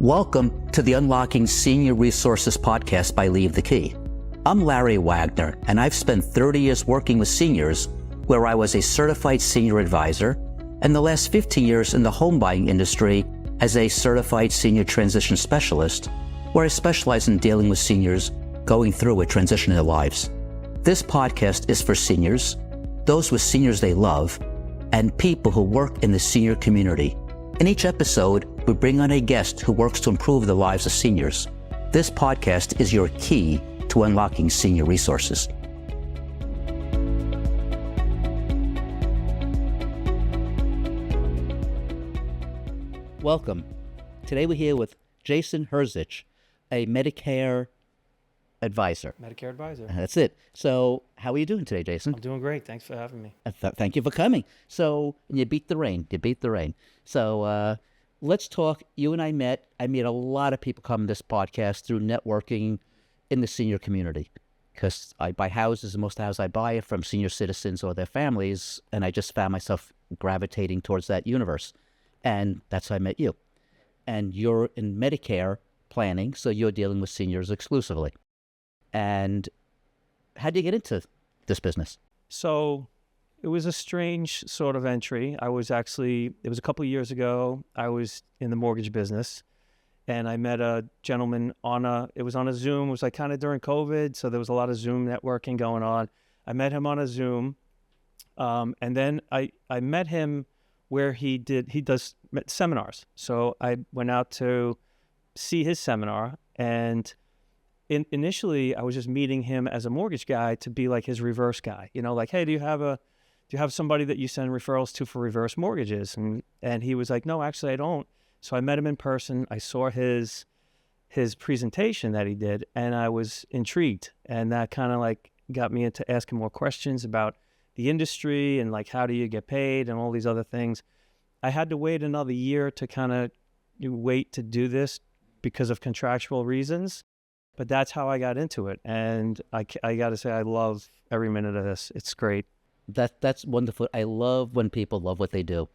Welcome to the Unlocking Senior Resources podcast by Leave the Key. I'm Larry Wagner, and I've spent 30 years working with seniors where I was a certified senior advisor and the last 15 years in the home buying industry as a certified senior transition specialist, where I specialize in dealing with seniors going through a transition in their lives. This podcast is for seniors, those with seniors they love, and people who work in the senior community. In each episode, we bring on a guest who works to improve the lives of seniors. This podcast is your key to unlocking senior resources. Welcome. Today we're here with Jason Hrzich, a Medicare advisor. Medicare advisor. That's it. So how are you doing today, Jason? I'm doing great. Thanks for having me. Thank you for coming. So you beat the rain. So let's talk. You and I met. I meet a lot of people come to this podcast through networking in the senior community, because I buy houses, and most of the houses I buy are from senior citizens or their families, and I just found myself gravitating towards that universe. And that's how I met you. And you're in Medicare planning, so you're dealing with seniors exclusively. And how did you get into this business? So it was a strange sort of entry. It was a couple of years ago. I was in the mortgage business, and I met a gentleman it was on a Zoom. It was like kind of during COVID, so there was a lot of Zoom networking going on. I met him on a Zoom, and then I met him where he does seminars. So I went out to see his seminar, and initially I was just meeting him as a mortgage guy to be like his reverse guy, like, hey, do you have somebody that you send referrals to for reverse mortgages? And he was like, no, actually I don't. So I met him in person. I saw his presentation that he did, and I was intrigued, and that kind of like got me into asking more questions about the industry and like, how do you get paid and all these other things. I had to wait another year to kind of wait to do this because of contractual reasons. But that's how I got into it. And I got to say, I love every minute of this. It's great. That's wonderful. I love when people love what they do.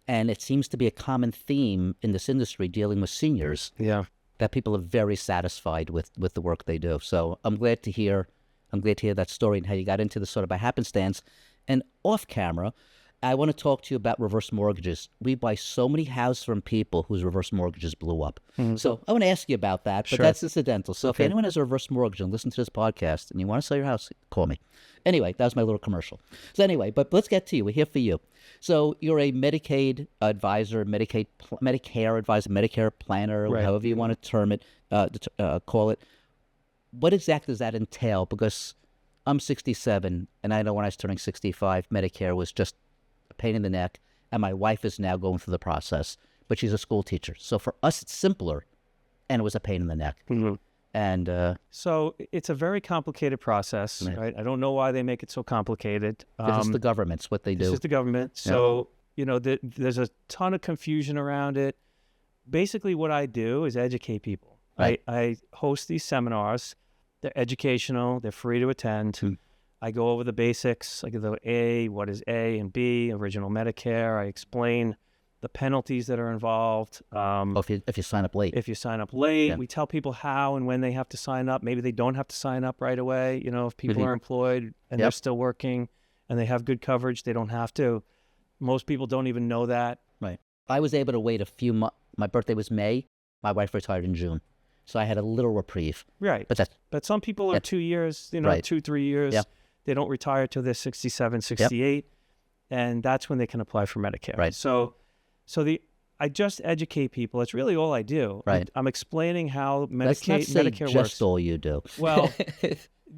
And it seems to be a common theme in this industry dealing with seniors. Yeah. That people are very satisfied with the work they do. So I'm glad to hear that story and how you got into this sort of by happenstance. And off camera, I want to talk to you about reverse mortgages. We buy so many houses from people whose reverse mortgages blew up. Mm-hmm. So I want to ask you about that, but that's incidental. So if anyone has a reverse mortgage and listen to this podcast and you want to sell your house, call me. Anyway, that was my little commercial. So anyway, but let's get to you. We're here for you. So you're a Medicaid advisor, Medicare advisor, Medicare planner, right, however you want to term it, call it. What exactly does that entail? Because I'm 67, and I know when I was turning 65, Medicare was just a pain in the neck, and my wife is now going through the process, but she's a school teacher. So for us, it's simpler, and it was a pain in the neck. Mm-hmm. And so it's a very complicated process, right? I don't know why they make it so complicated. This is the government's what they do. This is the government. So, there's a ton of confusion around it. Basically, what I do is educate people. Right. I host these seminars. They're educational. They're free to attend. Hmm. I go over the basics. I go what is A and B, original Medicare. I explain the penalties that are involved. If you sign up late. If you sign up late, we tell people how and when they have to sign up. Maybe they don't have to sign up right away. If people are employed and they're still working and they have good coverage, they don't have to. Most people don't even know that. Right. I was able to wait a few months. My birthday was May. My wife retired in June. So I had a little reprieve. Right. But some people are 2 years, 2-3 years. Yeah. They don't retire till they're 67, 68. And that's when they can apply for Medicare. Right. So I just educate people. It's really all I do. Right. I'm explaining how Medicare works. Just all you do. Well,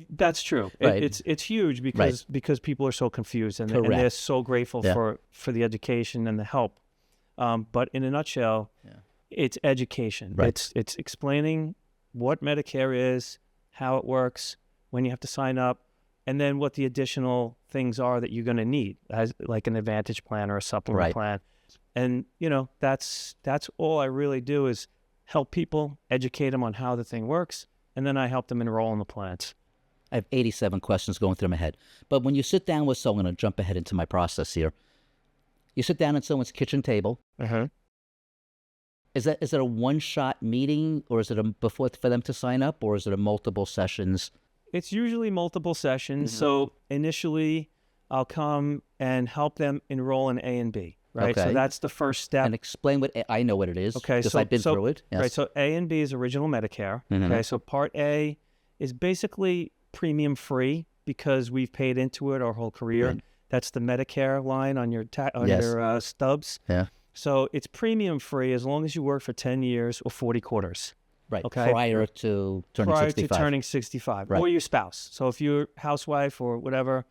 that's true. Right. It's huge because people are so confused and they're so grateful for the education and the help. But in a nutshell, it's education. Right. It's explaining what Medicare is, how it works, when you have to sign up, and then what the additional things are that you're going to need, as like an Advantage plan or a supplement plan. And, that's all I really do is help people, educate them on how the thing works, and then I help them enroll in the plans. I have 87 questions going through my head. But when you sit down with someone, I'm going to jump ahead into my process here. You sit down at someone's kitchen table. Uh-huh. Is it a one-shot meeting, or is it before for them to sign up, or is it a multiple sessions? It's usually multiple sessions. So initially, I'll come and help them enroll in A and B, right? Okay. So that's the first step. And explain I know what it is. Okay, because I've been through it. Yes. Right, so A and B is original Medicare. Okay, so Part A is basically premium free because we've paid into it our whole career. Right. That's the Medicare line on your your stubs. Yeah. So it's premium free as long as you work for 10 years or 40 quarters. Right. Okay. Prior to turning 65. To turning 65. Right. Or your spouse. So if you're a housewife or whatever,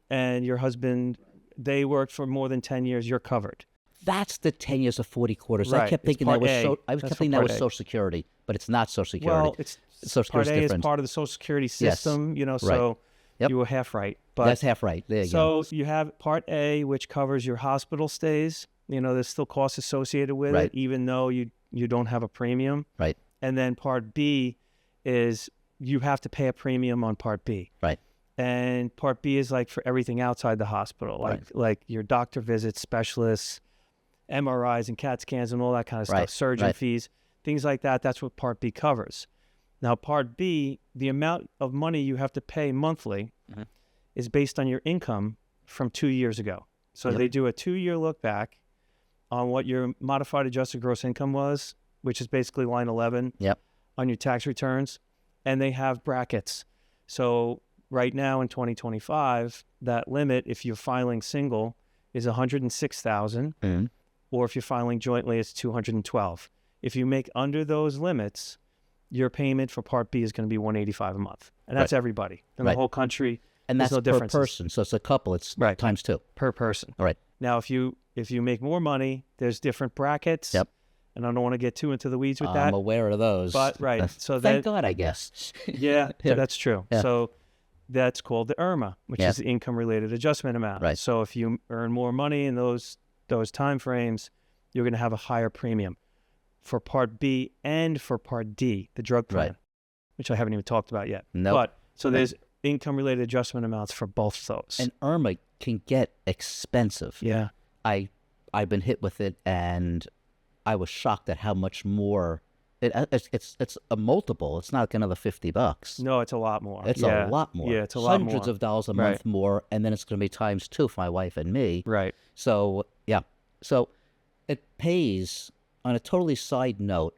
and your husband, they worked for more than 10 years, you're covered. That's the 10 years of 40 quarters. Right. I kept thinking that was Social Security, but it's not Social Security. Well, it's Social Part A Security's is different. part of the Social Security system, you know, so Yep. you were half right. But That's half right. There you go. So you have Part A, which covers your hospital stays. You know, there's still costs associated with Right. it, even though you don't have a premium. Right. And then Part B is you have to pay a premium on Part B. Right. And Part B is like for everything outside the hospital, like your doctor visits, specialists, MRIs and CAT scans and all that kind of stuff, surgeon fees, things like that. That's what Part B covers. Now, Part B, the amount of money you have to pay monthly is based on your income from 2 years ago. So they do a 2-year look back on what your modified adjusted gross income was, which is basically line 11 on your tax returns, and they have brackets. So right now in 2025, that limit, if you're filing single, is $106,000, or if you're filing jointly, it's $212,000. If you make under those limits, your payment for Part B is going to be $185 a month, and that's everybody in the whole country. And that's no per differences. person, so it's a couple. It's times 2 per person. All right. Now, if you make more money, there's different brackets. Yep. And I don't want to get too into the weeds with that. I'm aware of those. But so thank God, I guess. Yeah, that's true. Yeah. So that's called the IRMA, which is the income-related adjustment amount. Right. So if you earn more money in those time frames, you're going to have a higher premium for Part B and for Part D, the drug plan, which I haven't even talked about yet. No. But so there's income-related adjustment amounts for both those. And IRMA can get expensive. Yeah. I've been hit with it, and I was shocked at how much more. It's a multiple. It's not like another $50. No, it's a lot more. It's a lot more. Yeah, it's a lot more. Hundreds of dollars a month more, and then it's going to be times 2 for my wife and me. Right. So, yeah. So it pays, on a totally side note,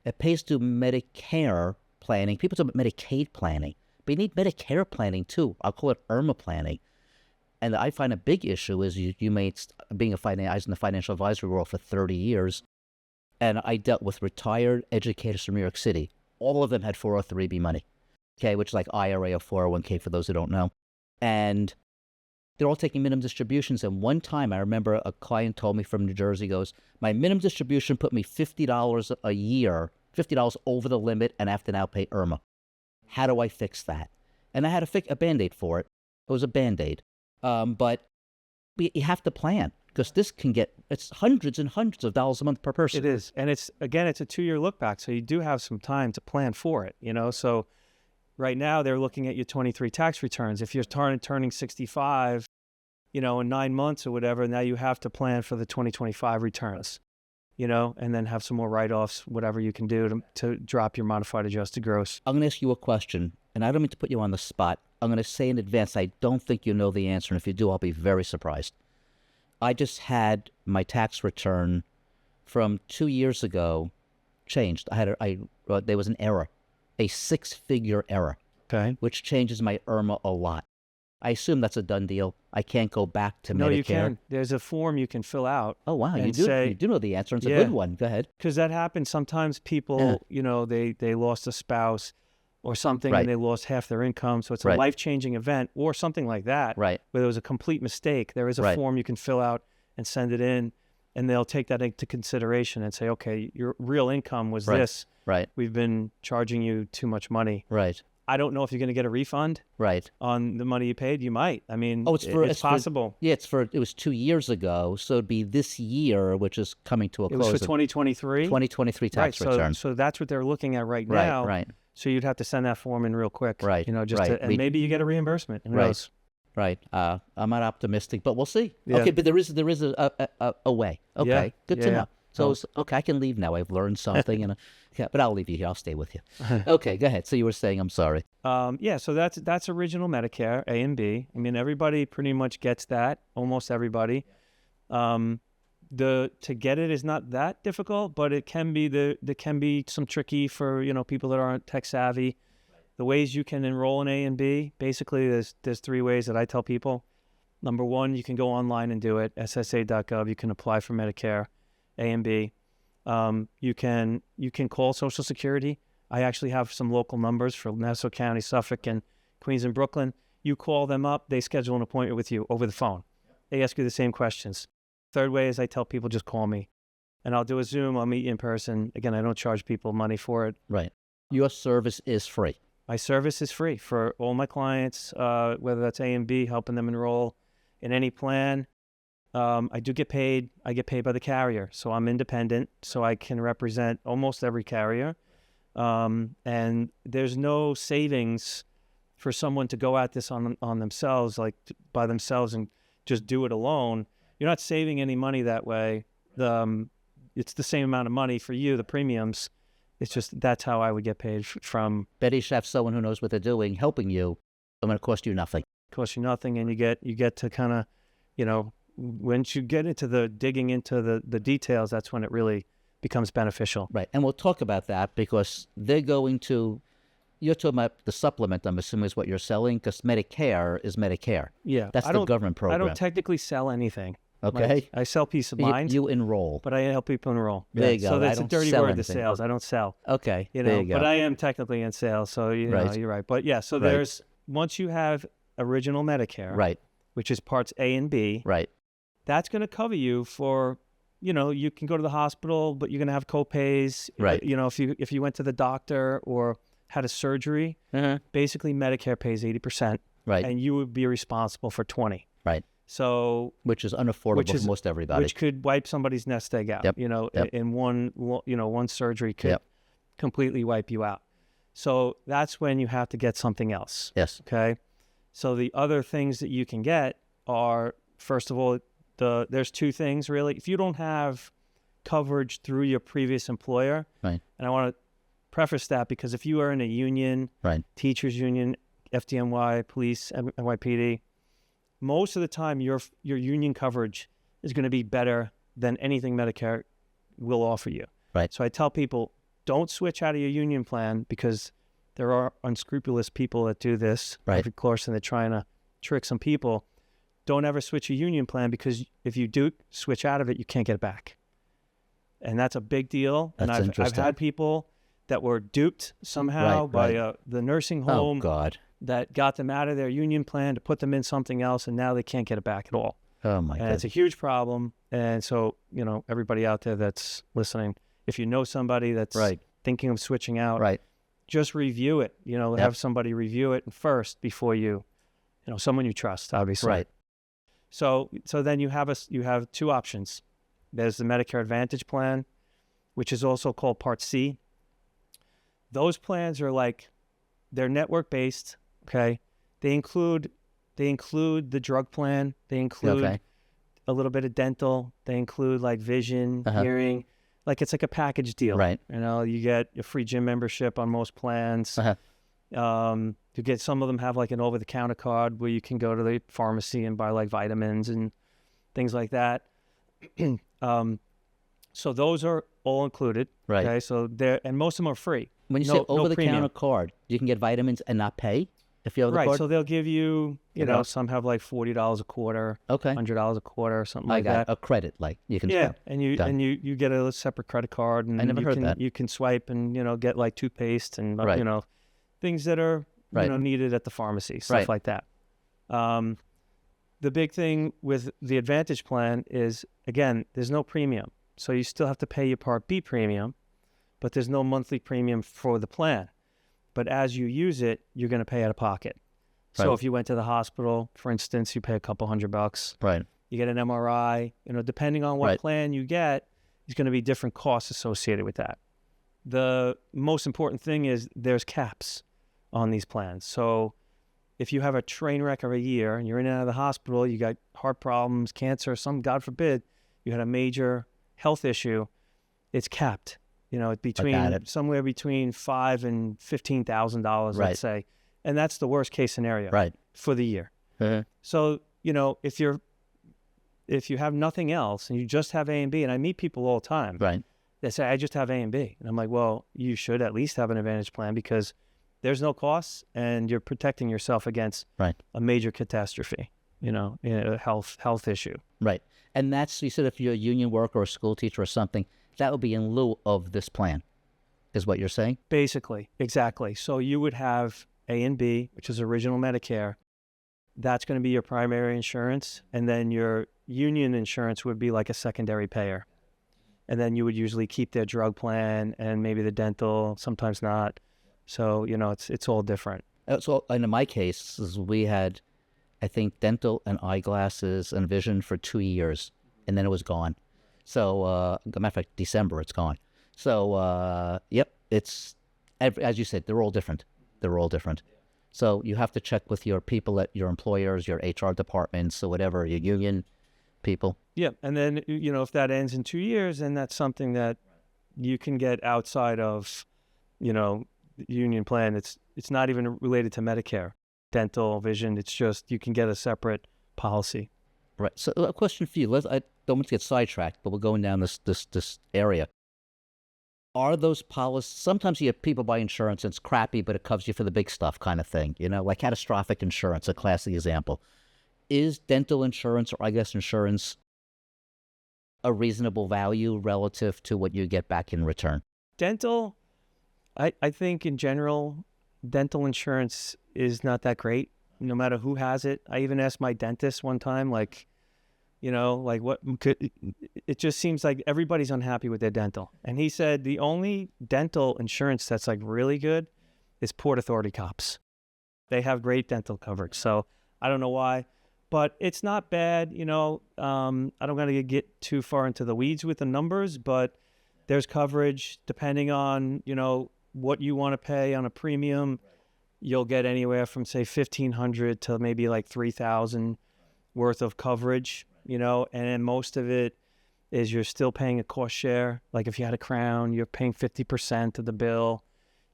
it pays to Medicare planning. People talk about Medicaid planning, but you need Medicare planning too. I'll call it IRMA planning. And I find a big issue is you may, being I was in the financial advisory world for 30 years, and I dealt with retired educators from New York City. All of them had 403B money, okay, which is like IRA or 401k for those who don't know. And they're all taking minimum distributions. And one time I remember a client told me from New Jersey, goes, my minimum distribution put me $50 a year, $50 over the limit, and I have to now pay IRMA. How do I fix that? And I had a Band-Aid for it. It was a Band-Aid. But you have to plan, because this can it's hundreds and hundreds of dollars a month per person. It is. And it's a 2-year look back. So you do have some time to plan for it, you know? So right now they're looking at your 23 tax returns. If you're turning 65, you know, in 9 months or whatever, now you have to plan for the 2025 returns, you know, and then have some more write-offs, whatever you can do to drop your modified adjusted gross. I'm going to ask you a question, and I don't mean to put you on the spot. I'm going to say in advance, I don't think you know the answer, and if you do, I'll be very surprised. I just had my tax return from 2 years ago changed. There was an error, a 6-figure error, which changes my IRMA a lot. I assume that's a done deal. I can't go back to Medicare. No, you can. There's a form you can fill out. Oh, wow. You do know the answer. It's a good one. Go ahead. Because that happens. Sometimes people, you know, they lost a spouse or something, and they lost half their income. So it's a life-changing event or something like that, where there was a complete mistake. There is a form you can fill out and send it in, and they'll take that into consideration and say, okay, your real income was this. Right. We've been charging you too much money. Right. I don't know if you're going to get a refund on the money you paid. You might. I mean, it's possible. It was 2 years ago, so it'd be this year, which is coming to a close. It was for 2023? 2023 tax return. So that's what they're looking at right now. Right. So you'd have to send that form in real quick. Right. You know, and maybe you get a reimbursement. Who knows? Right. I'm not optimistic, but we'll see. Yeah. Okay, but there is a way. Okay. Yeah. Good to know. So, okay, I can leave now. I've learned something, and yeah, but I'll leave you here. I'll stay with you. Okay, go ahead. So you were saying, I'm sorry. Yeah, so that's original Medicare, A and B. I mean, everybody pretty much gets that, almost everybody. To get it is not that difficult, but it can be there can be some tricky for, people that aren't tech savvy. The ways you can enroll in A and B, basically there's three ways that I tell people. Number one, you can go online and do it, ssa.gov. You can apply for Medicare, A and B. You can call Social Security. I actually have some local numbers for Nassau County, Suffolk, and Queens and Brooklyn. You call them up, they schedule an appointment with you over the phone. They ask you the same questions. Third way is I tell people just call me, and I'll do a Zoom. I'll meet you in person. Again, I don't charge people money for it. Right. Your service is free. My service is free for all my clients, whether that's A and B, helping them enroll in any plan. I do get paid. I get paid by the carrier, so I'm independent, so I can represent almost every carrier. And there's no savings for someone to go at this on themselves, like by themselves, and just do it alone. You're not saving any money that way. It's the same amount of money for you, the premiums. It's just that's how I would get paid from. Betty should have someone who knows what they're doing helping you. I'm going to cost you nothing. Cost you nothing, and you get to kind of, once you get into digging into the details, that's when it really becomes beneficial. Right, and we'll talk about that because you're talking about the supplement, I'm assuming, is what you're selling, because Medicare is Medicare. Yeah. That's the government program. I don't technically sell anything. Okay. Right? I sell peace of mind. You enroll. But I help people enroll. There you go. So that's a dirty word, the anything. sales. I don't sell. Okay, there you go. But I am technically in sales, so Right. You're right. But yeah, so there's, once you have original Medicare, right, which is parts A and B, right, that's going to cover you for, you can go to the hospital, but you're going to have co-pays. Right. If you went to the doctor or had a surgery, basically Medicare pays 80%. Right. And you would be responsible for 20%. Right. So, which is unaffordable for most everybody. Which could wipe somebody's nest egg out. Yep. In one surgery could completely wipe you out. So that's when you have to get something else. Yes. Okay. So the other things that you can get are, first of all, there's two things really. If you don't have coverage through your previous employer, right, and I want to preface that because if you are in a union, right, teachers union, FDNY, police, NYPD, most of the time your union coverage is going to be better than anything Medicare will offer you. Right. So I tell people, don't switch out of your union plan because there are unscrupulous people that do this. Right. Of course, and they're trying to trick some people. Don't ever switch your union plan because if you do switch out of it, you can't get it back. And that's a big deal. That's and I've had people that were duped somehow by the nursing home. Oh, God. That got them out of their union plan to put them in something else, and now they can't get it back at all. Oh, my God. And it's a huge problem. And so, everybody out there that's listening, if you know somebody that's thinking of switching out, just review it. Have somebody review it first before someone you trust, obviously. Right. So then you have two options. There's the Medicare Advantage plan, which is also called Part C. Those plans are they're network based. Okay. They include the drug plan. They include a little bit of dental. They include vision, hearing. It's like a package deal. Right. You get a free gym membership on most plans. You get, some of them have an over-the-counter card where you can go to the pharmacy and buy vitamins and things like that. So those are all included. Right. Okay. So and most of them are free. When you say over-the-counter card, you can get vitamins and not pay if you have the card? Right. So they'll give you, some have $40 a quarter, $100 a quarter, or something like that. A credit, you can spend. And you get a separate credit card, and I never heard that. You can swipe and get toothpaste and things that are needed at the pharmacy, stuff like that. The big thing with the Advantage plan is, again, there's no premium. So you still have to pay your Part B premium, but there's no monthly premium for the plan. But as you use it, you're going to pay out of pocket. So if you went to the hospital, for instance, you pay a couple $100. Right. You get an MRI, depending on what plan you get, there's going to be different costs associated with that. The most important thing is there's caps on these plans. So if you have a train wreck of a year and you're in and out of the hospital, you got heart problems, cancer, God forbid, you had a major health issue, it's capped. You know, it. somewhere between $5,000 and $15,000, Right. let's say, and that's the worst case scenario Right. for the year. So, you know, if you have nothing else and you just have A and B, and I meet people all the time, Right. they say, I just have A and B. And I'm like, well, you should at least have an Advantage plan because there's no costs and you're protecting yourself against Right. a major catastrophe, you know, a health issue. Right. And that's, you said if you're a union worker or a school teacher or something, that would be in lieu of this plan, is what you're saying? Basically, exactly. So you would have A and B, which is original Medicare. That's going to be your primary insurance. And then your union insurance would be like a secondary payer. And then you would usually keep their drug plan and maybe the dental, sometimes not. So, you know, it's all different. So in my case, we had, I think, dental and eyeglasses and vision for 2 years, and then it was gone. So, as a matter of fact, December, it's gone. So, yep, it's, as you said, they're all different. They're all different. So you have to check with your people at your employers, your HR departments, or whatever, your union people. Yeah, and then, you know, if that ends in 2 years, then that's something that you can get outside of, you know, the union plan. It's not even related to Medicare, dental, vision. It's just you can get a separate policy. Right. So a question for you. I don't want to get sidetracked, but we're going down this area. Are those policies, sometimes you have people buy insurance and it's crappy, but it covers you for the big stuff kind of thing, you know, like catastrophic insurance, a classic example. Is dental insurance or eyeglass insurance a reasonable value relative to what you get back in return? Dental, I think in general, dental insurance is not that great, no matter who has it. I even asked my dentist one time, like, you know, like it just seems like everybody's unhappy with their dental. And he said the only dental insurance that's like really good is Port Authority cops. They have great dental coverage. So I don't know why, but it's not bad. You know, I don't want to get too far into the weeds with the numbers, but there's coverage depending on, you know, what you want to pay on a premium. You'll get anywhere from say $1,500 to maybe like $3,000 worth of coverage, you know, and most of it is you're still paying a cost share. Like if you had a crown, you're paying 50% of the bill.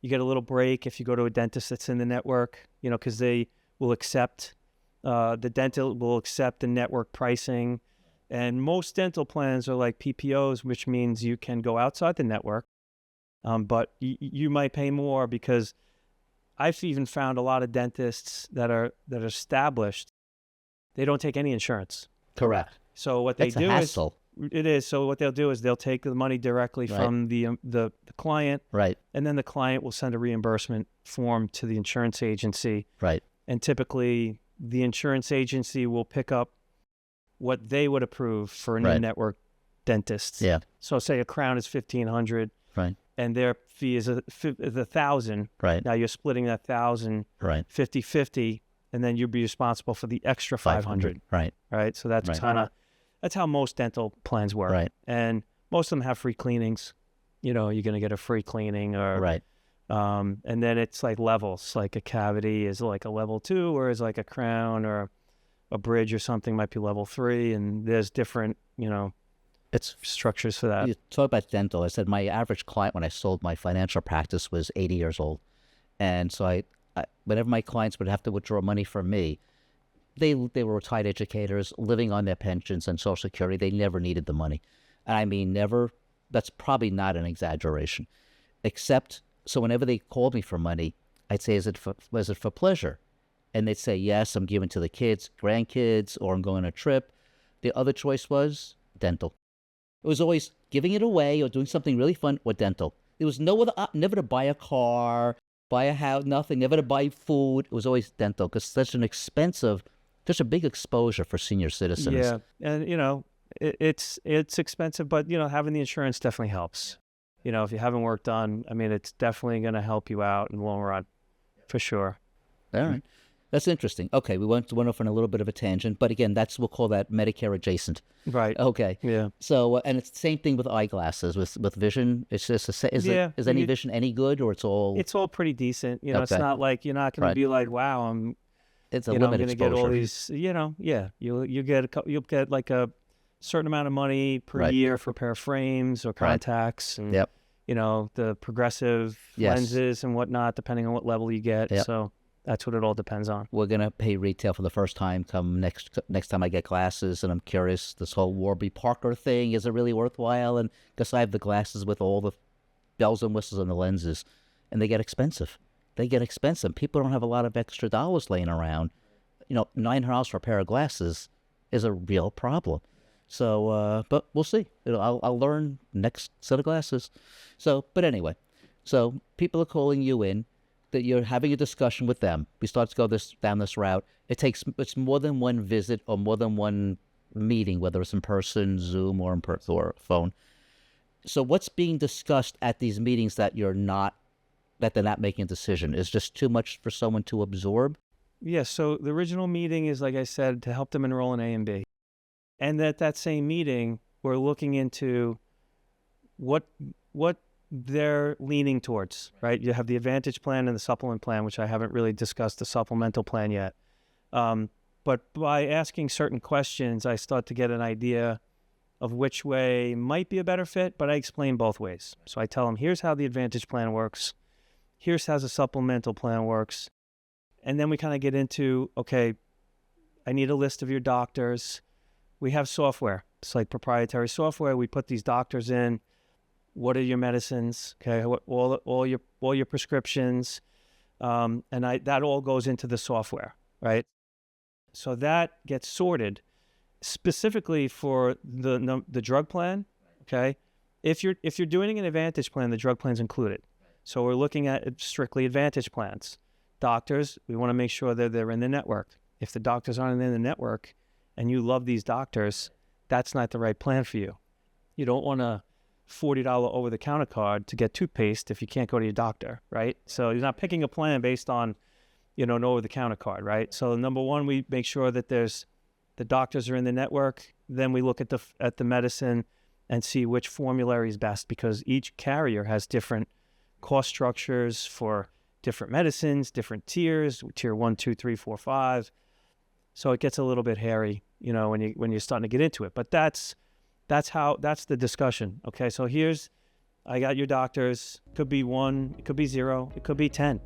You get a little break if you go to a dentist that's in the network, you know, because they will accept, the dental will accept the network pricing. And most dental plans are like PPOs, which means you can go outside the network, but you might pay more because I've even found a lot of dentists that are established, they don't take any insurance. Correct. So what they That's do a hassle. it is. So what they'll do is they'll take the money directly Right. from the client, Right. and then the client will send a reimbursement form to the insurance agency. Right. And typically the insurance agency will pick up what they would approve for an Right. in-network dentist. Yeah. So say a crown is $1,500 Right. and their fee is $1,000. Right. Now you're splitting that 1,000 Right. 50-50, and then you'd be responsible for the extra 500. Right. Right. So that's Right. that's how most dental plans work. Right. And most of them have free cleanings. You know, you're going to get a free cleaning or, Right. and then it's like levels, like a cavity is like a level 2, whereas like a crown or a bridge or something might be level 3. And there's different, you know, It's structures for that. You talk about dental. I said my average client when I sold my financial practice was 80 years old. And so I whenever my clients would have to withdraw money from me, they were retired educators living on their pensions and Social Security. They never needed the money. And I mean, never. That's probably not an exaggeration. Except, so whenever they called me for money, I'd say, was it for pleasure? And they'd say, yes, I'm giving to the kids, grandkids, or I'm going on a trip. The other choice was dental. It was always giving it away or doing something really fun or dental. There was no other, never to buy a car, buy a house, nothing, never to buy food. It was always dental because such a big exposure for senior citizens. Yeah. And, you know, it's expensive, but, you know, having the insurance definitely helps. You know, if you haven't worked on, I mean, it's definitely going to help you out in the long run, for sure. All right. That's interesting. Okay, we went off on a little bit of a tangent, but again, we'll call that Medicare adjacent. Right. Okay. Yeah. So, and it's the same thing with eyeglasses, with vision. It's just, is any vision any good, or it's all? It's all pretty decent. You know, It's Okay. not like you're not going Right. to be like, wow, It's a I'm limited going to get all exposure. these, you know, yeah. You'll get like a certain amount of money per year for a pair of frames or contacts, and the progressive lenses and whatnot, depending on what level you get. So that's what it all depends on. We're gonna pay retail for the first time come next time I get glasses, and I'm curious, this whole Warby Parker thing, is it really worthwhile? And because I have the glasses with all the bells and whistles and the lenses, and they get expensive. People don't have a lot of extra dollars laying around. $900 for a pair of glasses is a real problem. So, but we'll see. I'll learn next set of glasses. So, but anyway, so people are calling you in, that you're having a discussion with them. We start to go down this route. It's more than one visit or more than one meeting, whether it's in person, Zoom, or or phone. So what's being discussed at these meetings that they're not making a decision? Is just too much for someone to absorb? Yeah, so the original meeting is, like I said, to help them enroll in A and B. And at that same meeting, we're looking into what they're leaning towards, right? You have the Advantage plan and the Supplement plan, which I haven't really discussed the supplemental plan yet. But by asking certain questions, I start to get an idea of which way might be a better fit, but I explain both ways. So I tell them, here's how the Advantage plan works. Here's how the supplemental plan works. And then we kind of get into, okay, I need a list of your doctors. We have software. It's like proprietary software. We put these doctors in. What are your medicines? Okay, all your prescriptions, and that all goes into the software, right? So that gets sorted specifically for the drug plan. Okay, if you're doing an Advantage plan, the drug plan's included. So we're looking at strictly Advantage plans. Doctors, we want to make sure that they're in the network. If the doctors aren't in the network and you love these doctors, that's not the right plan for you. You don't want a $40 over-the-counter card to get toothpaste if you can't go to your doctor, right? So you're not picking a plan based on, an over-the-counter card, right? So number one, we make sure that the doctors are in the network. Then we look at the medicine and see which formulary is best, because each carrier has different cost structures for different medicines, different tiers, tier 1, 2, 3, 4, 5. So it gets a little bit hairy, when you're starting to get into it. But that's the discussion. Okay, so I got your doctors. Could be 1, it could be 0, it could be 10.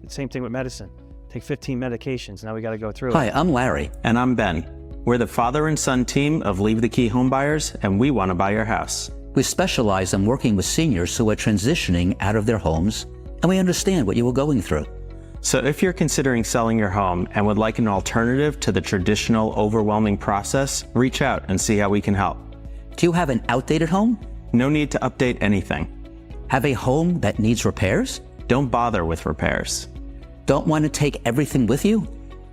Same thing with medicine. Take 15 medications. Now we got to go through it. Hi, I'm Larry. And I'm Ben. We're the father and son team of Leave the Key Home Buyers, and we want to buy your house. We specialize in working with seniors who are transitioning out of their homes, and we understand what you were going through. So if you're considering selling your home and would like an alternative to the traditional overwhelming process, reach out and see how we can help. Do you have an outdated home? No need to update anything. Have a home that needs repairs? Don't bother with repairs. Don't want to take everything with you?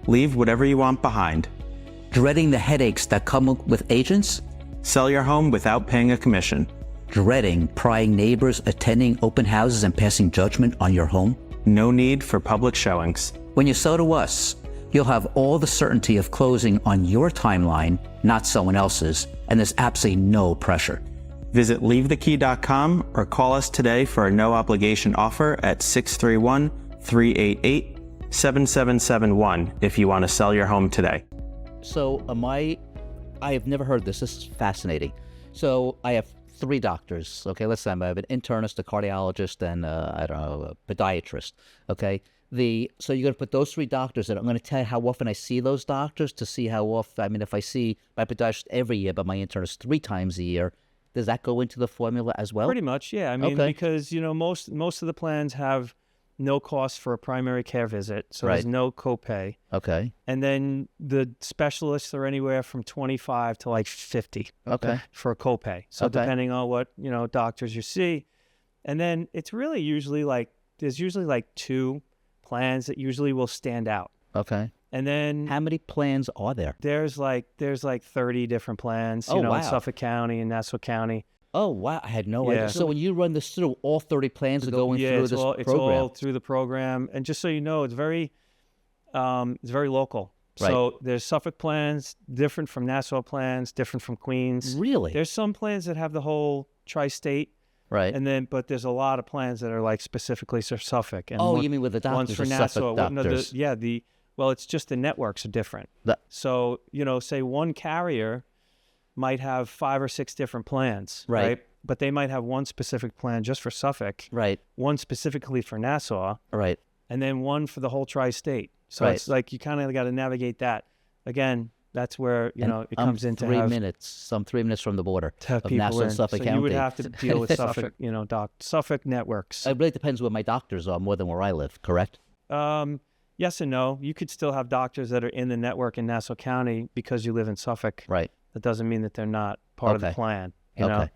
Leave whatever you want behind. Dreading the headaches that come with agents? Sell your home without paying a commission. Dreading prying neighbors attending open houses and passing judgment on your home? No need for public showings. When you sell to us, you'll have all the certainty of closing on your timeline, not someone else's, and there's absolutely no pressure. Visit leavethekey.com or call us today for a no-obligation offer at 631-388-7771 if you want to sell your home today. So I have never heard this. This is fascinating. So I have 3 doctors. Okay, let's say I have an internist, a cardiologist, and a podiatrist. Okay, so you're going to put those 3 doctors in. I'm going to tell you how often I see those doctors to see how often. If I see my podiatrist every year, but my internist 3 times a year, does that go into the formula as well? Pretty much, yeah. Because most of the plans have no cost for a primary care visit, so there's no copay. Okay. And then the specialists are anywhere from 25 to like 50. Okay. For a copay. So depending on what doctors you see, and then it's really there's usually 2 plans that usually will stand out. Okay. And then how many plans are there? There's 30 different plans. Wow. In Suffolk County and Nassau County. Oh, wow. I had no idea. So when you run this through, all 30 plans are going through this program? It's all through the program. And just so you know, it's very local. Right. So there's Suffolk plans, different from Nassau plans, different from Queens. Really? There's some plans that have the whole tri-state. Right. But there's a lot of plans that are specifically for Suffolk. And you mean with the doctors? One's for Nassau. Doctors. Well, it's just the networks are different. So, say one carrier might have 5 or 6 different plans, Right. But they might have one specific plan just for Suffolk, Right. one specifically for Nassau, Right. and then one for the whole tri-state. So Right. it's like you kind of got to navigate that. Again, that's where, you know, it comes into 3 minutes, some 3 minutes from the border to have of people Nassau in. and Suffolk So County. you would have to deal with Suffolk, you know, Suffolk networks. It really depends where my doctors are more than where I live, correct? Yes and no. You could still have doctors that are in the network in Nassau County because you live in Suffolk. Right. That doesn't mean that they're not part of the Okay. plan, you know?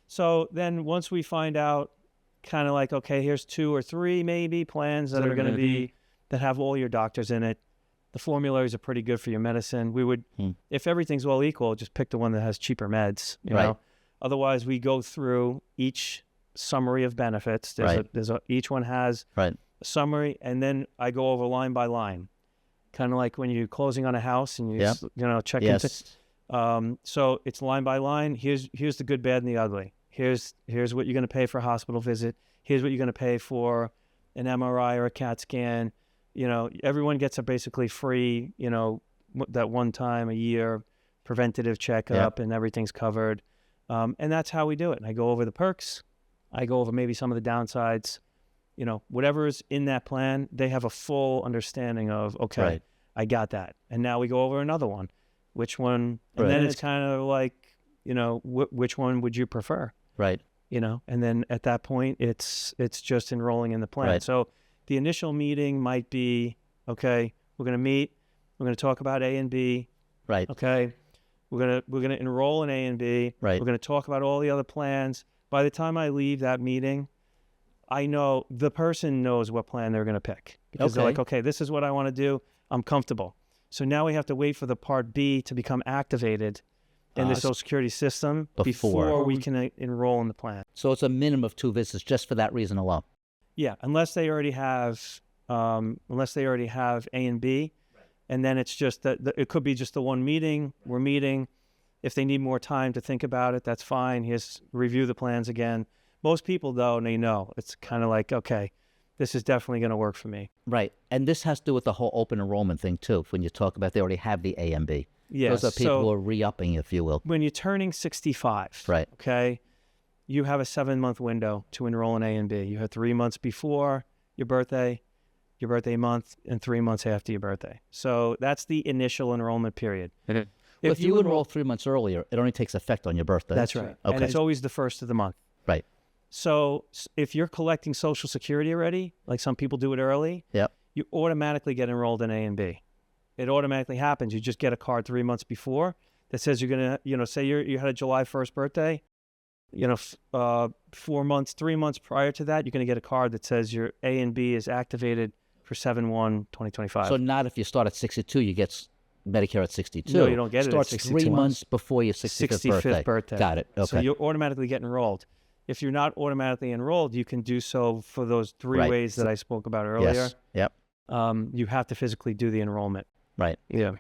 So then once we find out kind of like, okay, here's 2 or 3 maybe plans that are going to be, that have all your doctors in it. The formularies are pretty good for your medicine. We would, if everything's all equal, just pick the one that has cheaper meds, you know? Otherwise, we go through each summary of benefits. Each one has a summary, and then I go over line by line, kind of like when you're closing on a house and you check into. So it's line by line. Here's the good, bad, and the ugly. Here's what you're going to pay for a hospital visit. Here's what you're going to pay for an MRI or a CAT scan. You know, everyone gets a basically free, you know, that one time a year preventative checkup, and everything's covered. And that's how we do it. And I go over the perks. I go over maybe some of the downsides. You know, whatever is in that plan, they have a full understanding of, okay, I got that. And now we go over another one. Which one? And then it's kind of like, you know, which one would you prefer? Right. You know, and then at that point, it's just enrolling in the plan. So the initial meeting might be, okay, we're going to meet. We're going to talk about A and B. Right. Okay. We're gonna enroll in A and B. Right. We're going to talk about all the other plans. By the time I leave that meeting, I know the person knows what plan they're going to pick because they're like, okay, this is what I want to do. I'm comfortable. So now we have to wait for the Part B to become activated in the Social Security system before we can enroll in the plan. So it's a minimum of 2 visits just for that reason alone. Yeah, unless they already have A and B, and then it's just that it could be just the one meeting. We're meeting. If they need more time to think about it, that's fine. Here's review the plans again. Most people though, they know it's kind of like, okay, this is definitely going to work for me. Right. And this has to do with the whole open enrollment thing too. When you talk about they already have the A and B. Yeah. Those are people who are re-upping, if you will. When you're turning 65, okay, you have a 7-month window to enroll in A and B. You have 3 months before your birthday month, and 3 months after your birthday. So that's the initial enrollment period. If you enroll 3 months earlier, it only takes effect on your birthday. That's right. Okay. And it's always the first of the month. Right. So if you're collecting Social Security already, like some people do it early, you automatically get enrolled in A and B. It automatically happens. You just get a card 3 months before that says you're going to, you know, say you had a July 1st birthday, you know, 3 months prior to that, you're going to get a card that says your A and B is activated for 7/1/2025. So not if you start at 62, you get Medicare at 62. No, you don't get it at Starts 62. 3 months before your 65th birthday. Got it. Okay. So you automatically get enrolled. If you're not automatically enrolled, you can do so for those 3 ways that I spoke about earlier. Yes. Yep. You have to physically do the enrollment. Right. Yeah.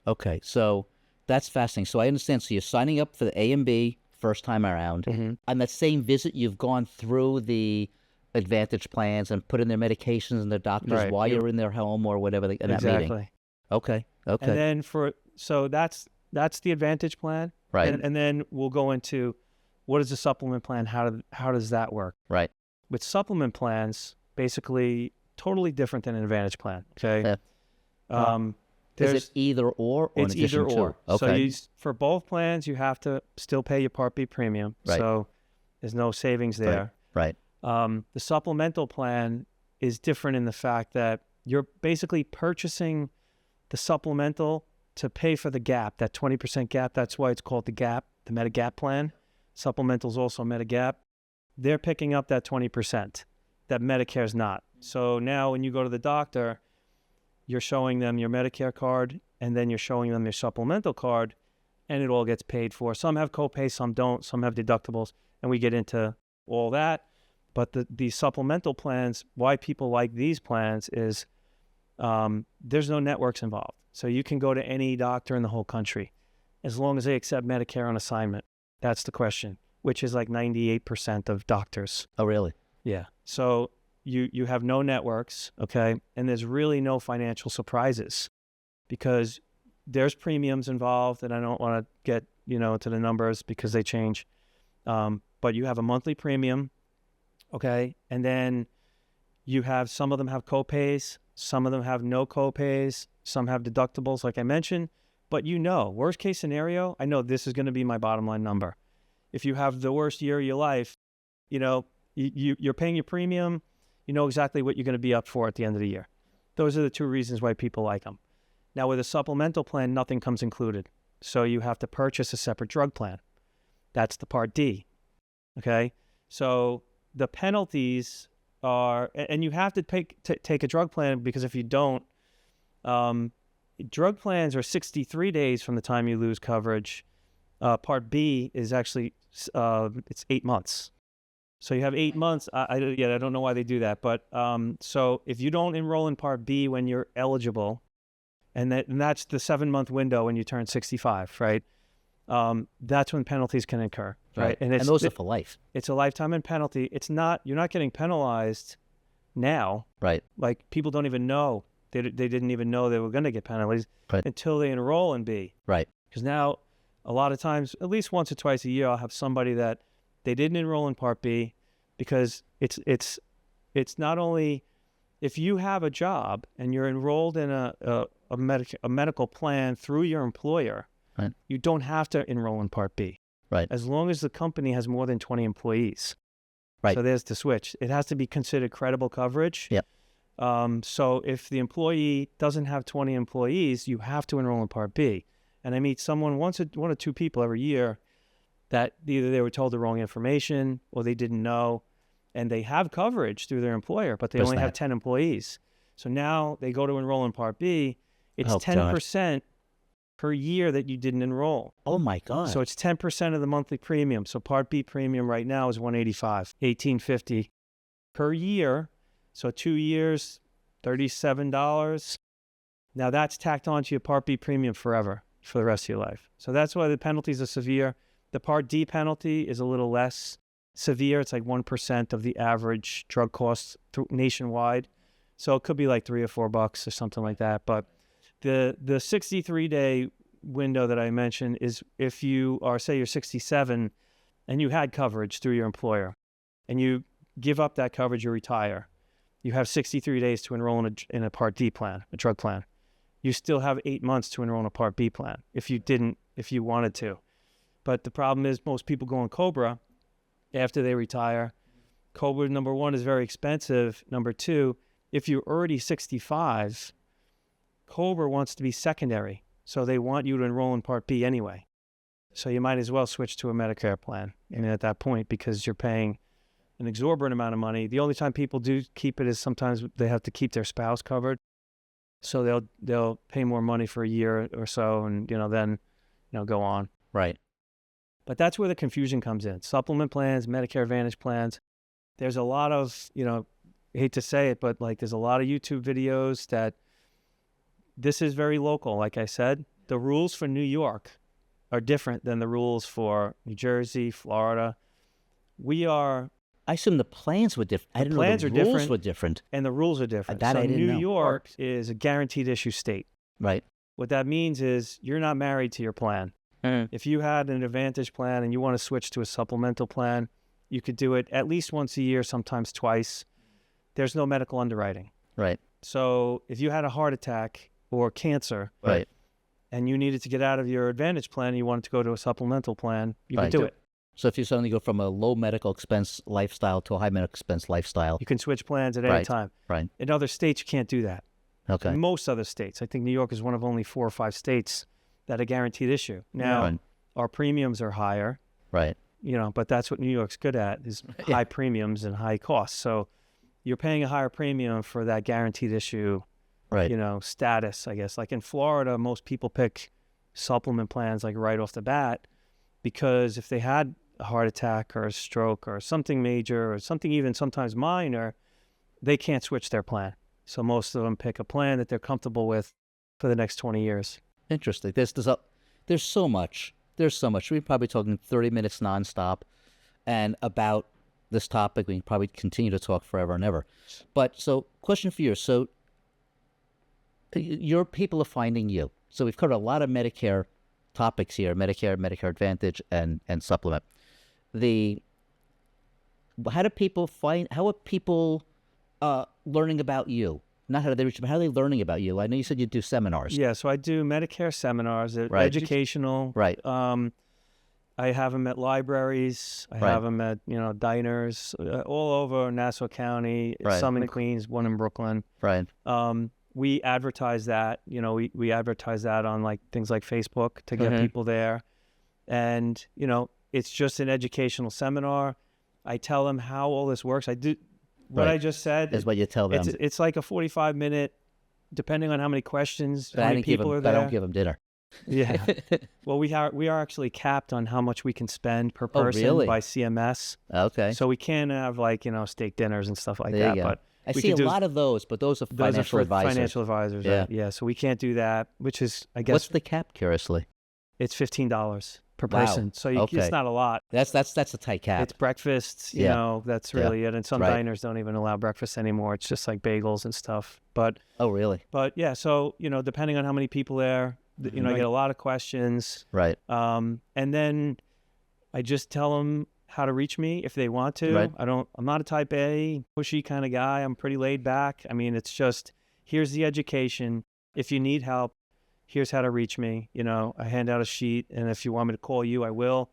Okay. So that's fascinating. So I understand. So you're signing up for the A and B first time around. On that same visit, you've gone through the Advantage plans and put in their medications and their doctors while you're in their home or whatever in that meeting. Okay. Okay. And then that's the Advantage plan. Right. And then we'll go into what is the supplement plan? How does that work? Right. With supplement plans, basically totally different than an Advantage plan. Okay. Is it either or it's either or. Okay. So for both plans, you have to still pay your Part B premium. Right. So there's no savings there. Right. The supplemental plan is different in the fact that you're basically purchasing the supplemental to pay for the gap, that 20% gap. That's why it's called the gap, the Medigap plan. Supplemental is also Medigap. They're picking up that 20% that Medicare's not. So now when you go to the doctor, you're showing them your Medicare card, and then you're showing them your supplemental card, and it all gets paid for. Some have copays, some don't, some have deductibles, and we get into all that. But the supplemental plans, why people like these plans is there's no networks involved. So you can go to any doctor in the whole country as long as they accept Medicare on assignment. That's the question, which is like 98% of doctors. Oh, really? Yeah. So you have no networks, okay? And there's really no financial surprises because there's premiums involved, and I don't want to get to the numbers because they change. But you have a monthly premium, okay? And then you have, some of them have copays, some of them have no copays, some have deductibles, like I mentioned. But worst case scenario, I know this is going to be my bottom line number. If you have the worst year of your life, you're paying your premium, you know exactly what you're going to be up for at the end of the year. Those are the two reasons why people like them. Now, with a supplemental plan, nothing comes included. So you have to purchase a separate drug plan. That's the Part D, okay? So the penalties are, and you have to take a drug plan, because if you don't, drug plans are 63 days from the time you lose coverage. Part B is actually, it's 8 months. So you have 8 months. I don't know why they do that. But so if you don't enroll in Part B when you're eligible, and that's the 7-month window when you turn 65, right? That's when penalties can incur, right? And those are for life. It's a lifetime penalty. You're not getting penalized now. Right. Like, people don't even know. They didn't even know they were going to get penalties until they enroll in B. Right. Because now, a lot of times, at least once or twice a year, I'll have somebody that they didn't enroll in Part B, because it's not only, if you have a job and you're enrolled in a medical plan through your employer, right, you don't have to enroll in Part B. Right. As long as the company has more than 20 employees. Right. So there's the switch. It has to be considered credible coverage. Yep. So if the employee doesn't have 20 employees, you have to enroll in Part B. And I meet one or two people every year that either they were told the wrong information or they didn't know, and they have coverage through their employer, but they only have 10 employees. So now they go to enroll in Part B. It's 10% per year that you didn't enroll. Oh my God. So it's 10% of the monthly premium. So Part B premium right now is $185 per year. So 2 years, $37. Now that's tacked onto your Part B premium forever, for the rest of your life. So that's why the penalties are severe. The Part D penalty is a little less severe. It's like 1% of the average drug costs nationwide. So it could be like $3 or $4 or something like that. But the 63-day window that I mentioned is if you are, say you're 67 and you had coverage through your employer and you give up that coverage, you retire. You have 63 days to enroll in a Part D plan, a drug plan. You still have 8 months to enroll in a Part B plan if you wanted to. But the problem is most people go on COBRA after they retire. COBRA, number one, is very expensive. Number two, if you're already 65, COBRA wants to be secondary. So they want you to enroll in Part B anyway. So you might as well switch to a Medicare plan at that point, because you're paying an exorbitant amount of money. The only time people do keep it is sometimes they have to keep their spouse covered. So they'll pay more money for a year or so, and then go on. Right. But that's where the confusion comes in. Supplement plans, Medicare Advantage plans. There's a lot of, I hate to say it, but there's a lot of YouTube videos that this is very local. Like I said, the rules for New York are different than the rules for New Jersey, Florida. I assume the plans were different. I didn't know the rules were different. And the rules are different. That I didn't know. New York is a guaranteed issue state. Right. What that means is you're not married to your plan. If you had an Advantage plan and you want to switch to a supplemental plan, you could do it at least once a year, sometimes twice. There's no medical underwriting. Right. So if you had a heart attack or cancer, right, and you needed to get out of your Advantage plan and you wanted to go to a supplemental plan, you could do it. So if you suddenly go from a low medical expense lifestyle to a high medical expense lifestyle, you can switch plans at any time. Right. In other states, you can't do that. Okay. In most other states. I think New York is one of only 4 or 5 states that are guaranteed issue. Now, our premiums are higher. Right. But that's what New York's good at, is high premiums and high costs. So you're paying a higher premium for that guaranteed issue, status, I guess. Like in Florida, most people pick supplement plans right off the bat, because if they had a heart attack or a stroke or something major or something even sometimes minor, they can't switch their plan. So most of them pick a plan that they're comfortable with for the next 20 years. Interesting. There's so much. There's so much. We're probably talking 30 minutes nonstop, and about this topic we can probably continue to talk forever and ever. But so, question for you. So, your people are finding you. So we've covered a lot of Medicare topics here: Medicare, Medicare Advantage, and supplement. How are people learning about you? Not how do they reach, but how are they learning about you? I know you said you do seminars. Yeah, so I do Medicare seminars. They're Right. educational. Right. I have them at libraries. I Right. have them at diners all over Nassau County. Right. Some in Queens, one in Brooklyn. Right. We advertise that. We advertise that on like things like Facebook to get people there, and it's just an educational seminar. I tell them how all this works. I do what Right. I just said Is what you tell them. It's like a 45-minute, depending on how many questions, But how I many didn't give people them, are there. I don't give them dinner. Yeah. Well, we are actually capped on how much we can spend per person really? by CMS. Okay. So we can't have steak dinners and stuff like There you that. go. But I we see could a do- lot of those, but those are those are financial for advisors. financial advisors. Yeah. Right? Yeah. So we can't do that, which is, I guess, What's the cap, curiously? it's $15 per Wow. person. So Okay. it's not a lot. That's a tight cap. It's breakfast, Yeah. that's Yeah. really it. And some Right. diners don't even allow breakfast anymore. It's just like bagels and stuff. But Oh, really? yeah, so depending on how many people there, I get a lot of questions. Right. And then I just tell them how to reach me if they want to. Right. I'm not a type A, pushy kind of guy. I'm pretty laid back. I mean, it's just, here's the education. If you need help, here's how to reach me. I hand out a sheet, and if you want me to call you, I will.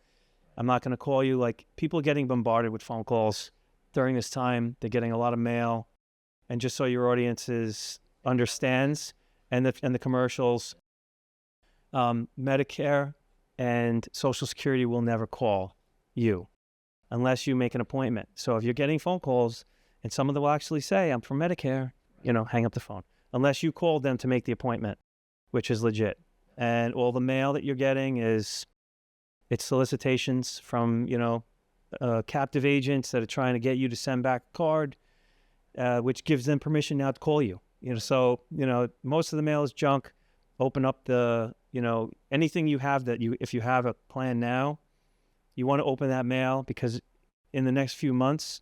I'm not going to call you. Like, people are getting bombarded with phone calls during this time. They're getting a lot of mail. And just so your audience understands, and the commercials, Medicare and Social Security will never call you unless you make an appointment. So if you're getting phone calls, and some of them will actually say, I'm from Medicare, hang up the phone. Unless you called them to make the appointment, which is legit. And all the mail that you're getting it's solicitations from, captive agents that are trying to get you to send back a card, which gives them permission now to call you. So most of the mail is junk. Open up the, anything you have if you have a plan now, you want to open that mail, because in the next few months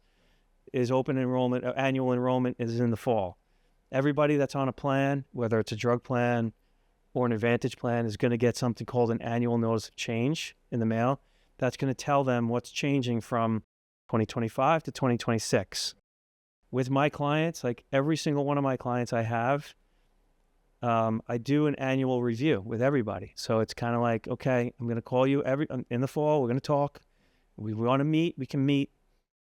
is open enrollment, annual enrollment is in the fall. Everybody that's on a plan, whether it's a drug plan or an Advantage plan, is going to get something called an annual notice of change in the mail. That's going to tell them what's changing from 2025 to 2026. With my clients, like every single one of my clients I have, I do an annual review with everybody. So it's kind of like, okay, I'm going to call you in the fall. We're going to talk. We want to meet. We can meet.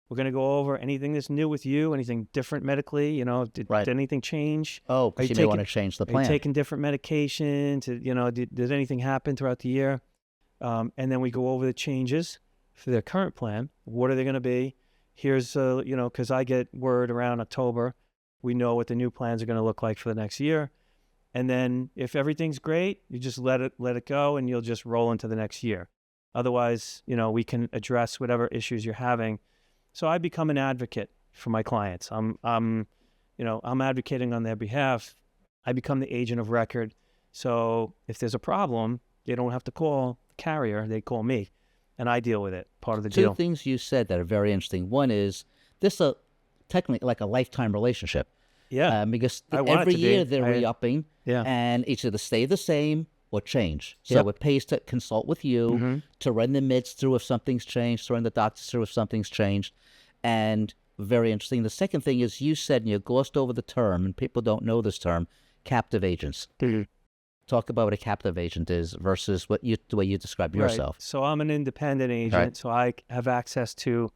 We're going to go over anything that's new with you, anything different medically. Did anything change? Oh, Are because you you may want to change the Are plan. you taking different medications? Did anything happen throughout the year? And then we go over the changes for their current plan. What are they going to be? Here's, because I get word around October, we know what the new plans are going to look like for the next year. And then if everything's great, you just let it go, and you'll just roll into the next year. Otherwise, we can address whatever issues you're having. So I become an advocate for my clients. I'm advocating on their behalf. I become the agent of record. So if there's a problem, they don't have to call the carrier. They call me, and I deal with it. Part of the deal. Two things you said that are very interesting. One is this technically like a lifetime relationship. Yeah. Because I want it every to be. year they're re-upping, Yeah. and it's either stay the same or change. Yep. So it pays to consult with you, to run the meds through if something's changed, to run the doctors through if something's changed. And very interesting. The second thing is you said, and you glossed over the term, and people don't know this term, captive agents. Talk about what a captive agent is versus the way you describe yourself. Right. So I'm an independent agent, Right. so I have access to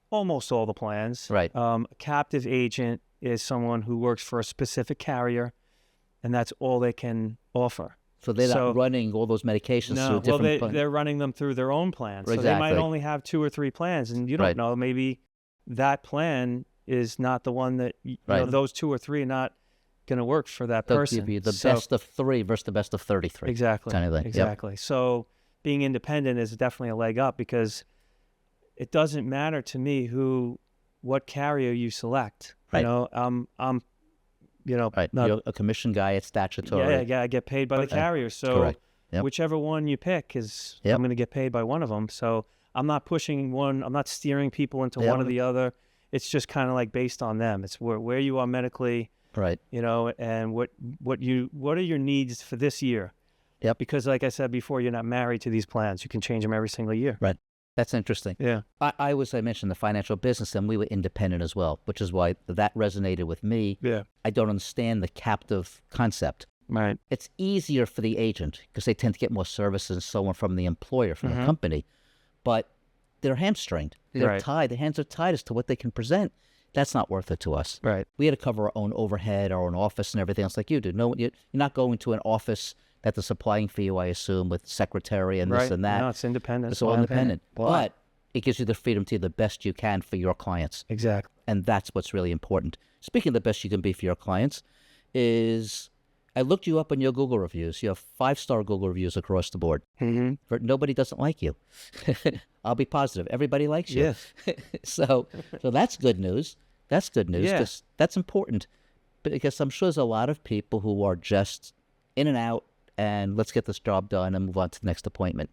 almost all the plans. Right. A captive agent is someone who works for a specific carrier, and that's all they can offer. So they're not running all those medications through different plans. They're running them through their own plans. So they might Exactly. only have 2 or 3 plans, and you don't Right. know. Maybe that plan is not the one that Right. those 2 or 3 are not going to work for that They'll person. give you the So- best of 3 versus the best of 33. Exactly. Kind of thing. Yep. Exactly. So being independent is definitely a leg up, because it doesn't matter to me what carrier you select. Right. I'm Right. not, You're a commission guy at statutory. I get paid by the carrier. So Correct. Yep. whichever one you pick is, Yep. I'm going to get paid by one of them. So I'm not pushing one. I'm not steering people into Yep. one or the other. It's just kind of like based on them. It's where you are medically, Right. and what are your needs for this year. Yep. Because like I said before, you're not married to these plans. You can change them every single year. Right. That's interesting. Yeah. I mentioned the financial business, and we were independent as well, which is why that resonated with me. Yeah. I don't understand the captive concept. Right. It's easier for the agent because they tend to get more services and so on from the employer, from the company, but they're hamstringed. They're Right. tied. Their hands are tied as to what they can present. That's not worth it to us. Right. We had to cover our own overhead, our own office, and everything else like you do. No, you're not going to an office that they're supplying for you, I assume, with secretary and this and that. No, it's independent. It's all independent. Well, But it gives you the freedom to do the best you can for your clients. exactly. And that's what's really important. Speaking of the best you can be for your clients, is I looked you up on your Google reviews. You have 5-star Google reviews across the board. Mm-hmm. Nobody doesn't like you. I'll be positive. Everybody likes you. Yes. So that's good news. That's good news. Yeah. 'Cause that's important. Because I'm sure there's a lot of people who are just in and out and let's get this job done and move on to the next appointment.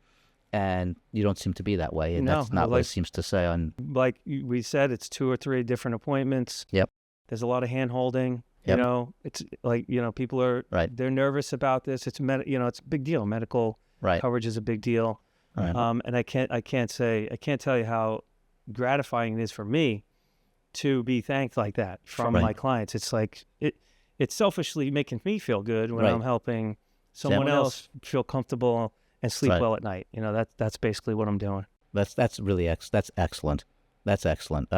And you don't seem to be that way. And No, that's not what like- it seems to say on. Like we said, it's 2 or 3 different appointments. Yep. There's a lot of hand holding. Yep. You know, it's like, people are, Right. they're nervous about this. It's it's a big deal. Medical Right. coverage is a big deal. Right. And I can't tell you how gratifying it is for me to be thanked like that from Right. my clients. It's like, it's selfishly making me feel good when Right. I'm helping someone else feel comfortable and sleep Right. well at night. That's basically what I'm doing. That's really that's excellent. That's excellent.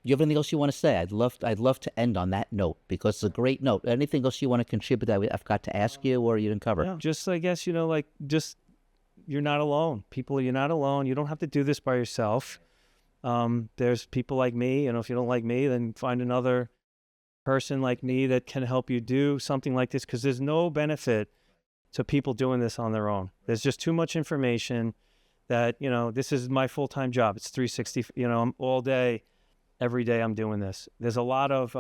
You have anything else you want to say? I'd love to end on that note because it's a great note. Anything else you want to contribute that I've got to ask you or you didn't cover? Yeah, just I guess just you're not alone. You're not alone. You don't have to do this by yourself. There's people like me. If you don't like me, then find another person like me that can help you do something like this. Because there's no benefit to people doing this on their own. There's just too much information. That this is my full-time job. It's 360. I'm all day. Every day I'm doing this. There's a lot of,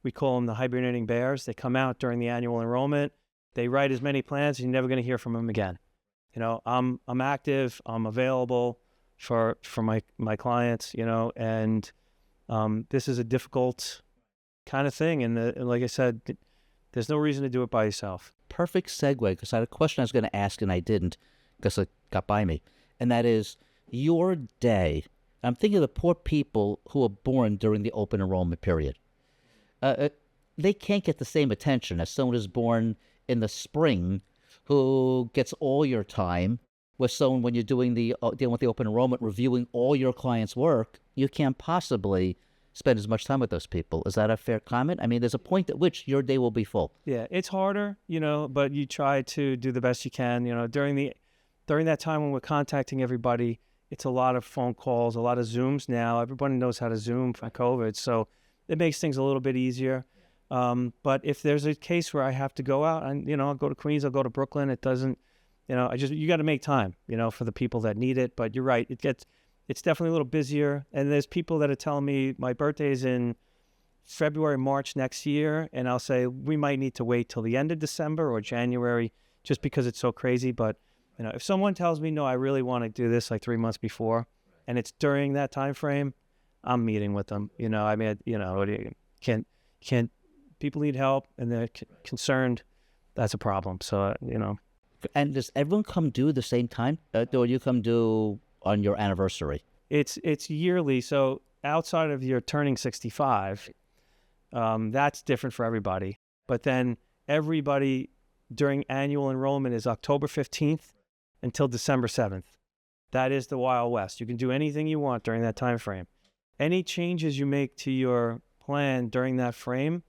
we call them the hibernating bears. They come out during the annual enrollment. They write as many plans, and you're never going to hear from them again. I'm active. I'm available for my clients, and this is a difficult kind of thing. And like I said, there's no reason to do it by yourself. Perfect segue because I had a question I was going to ask and I didn't because it got by me. And that is your day. I'm thinking of the poor people who are born during the open enrollment period. They can't get the same attention as someone who's born in the spring who gets all your time, with someone when you're doing dealing with the open enrollment, reviewing all your clients' work, you can't possibly spend as much time with those people. Is that a fair comment? I mean, there's a point at which your day will be full. Yeah, it's harder, but you try to do the best you can. During that time when we're contacting everybody, it's a lot of phone calls, a lot of Zooms now. Everybody knows how to Zoom for COVID, so it makes things a little bit easier. But if there's a case where I have to go out, and I'll go to Queens, I'll go to Brooklyn. It doesn't, you got to make time, for the people that need it. But you're right, it's definitely a little busier. And there's people that are telling me my birthday's in February, March next year, and I'll say we might need to wait till the end of December or January, just because it's so crazy. But if someone tells me, no, I really want to do this like 3 months before, and it's during that time frame, I'm meeting with them. Can't people need help and they're concerned? That's a problem. So And does everyone come due at the same time, or you come due on your anniversary? It's yearly. So outside of your turning 65, that's different for everybody. But then everybody during annual enrollment is October 15th until December 7th. That is the Wild West. You can do anything you want during that time frame. Any changes you make to your plan during that frame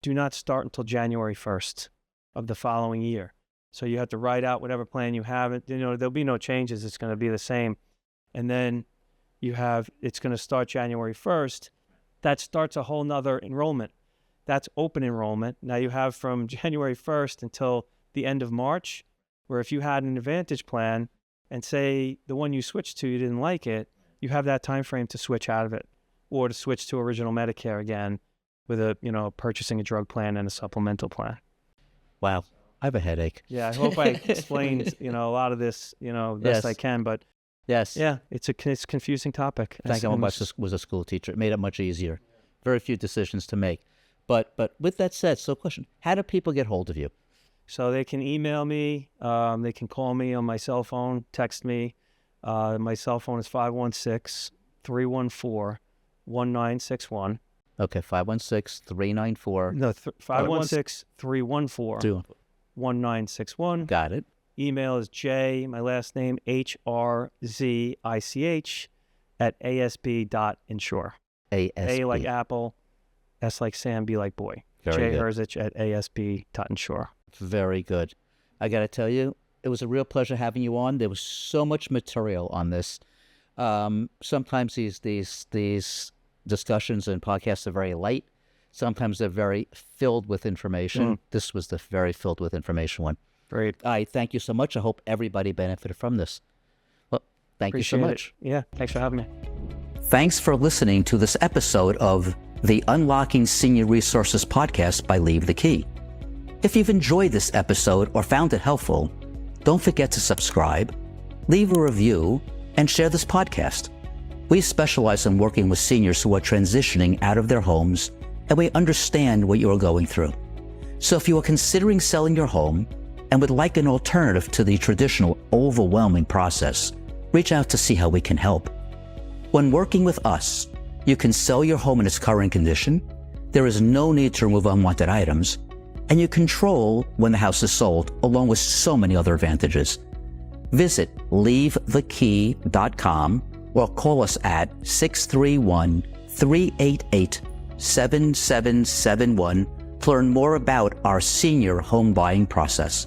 do not start until January 1st of the following year. So you have to write out whatever plan you have. There'll be no changes. It's going to be the same. And then it's going to start January 1st. That starts a whole nother enrollment. That's open enrollment. Now you have from January 1st until the end of March, where if you had an Advantage plan and say the one you switched to, you didn't like it, you have that time frame to switch out of it or to switch to original Medicare again with purchasing a drug plan and a supplemental plan. Wow. I have a headache. Yeah, I hope I explained, a lot of this, best Yes. I can, but Yes. yeah, it's a confusing topic. Thank God I was a school teacher. It made it much easier. Very few decisions to make. But with that said, so question, how do people get hold of you? So they can email me, they can call me on my cell phone, text me. My cell phone is 516-314-1961. Okay, 516-394. No, 516-314-1961. Got it. Email is my last name, HRZICH, @asb.insure. ASB. A like Apple, S like Sam, B like boy. Very good. Hrzich @asb.insure. Very good. I got to tell you, it was a real pleasure having you on. There was so much material on this. Sometimes these discussions and podcasts are very light. Sometimes they're very filled with information. This was the very filled with information one. Great. I thank you so much. I hope everybody benefited from this. Well, thank you so Appreciate much. it. Yeah, thanks for having me. Thanks for listening to this episode of the Unlocking Senior Resources podcast by Leave the Key. If you've enjoyed this episode or found it helpful, don't forget to subscribe, leave a review, and share this podcast. We specialize in working with seniors who are transitioning out of their homes, and we understand what you are going through. So if you are considering selling your home and would like an alternative to the traditional overwhelming process, reach out to see how we can help. When working with us, you can sell your home in its current condition, there is no need to remove unwanted items, and you control when the house is sold, along with so many other advantages. Visit leavethekey.com or call us at 631-388-7771 to learn more about our senior home buying process.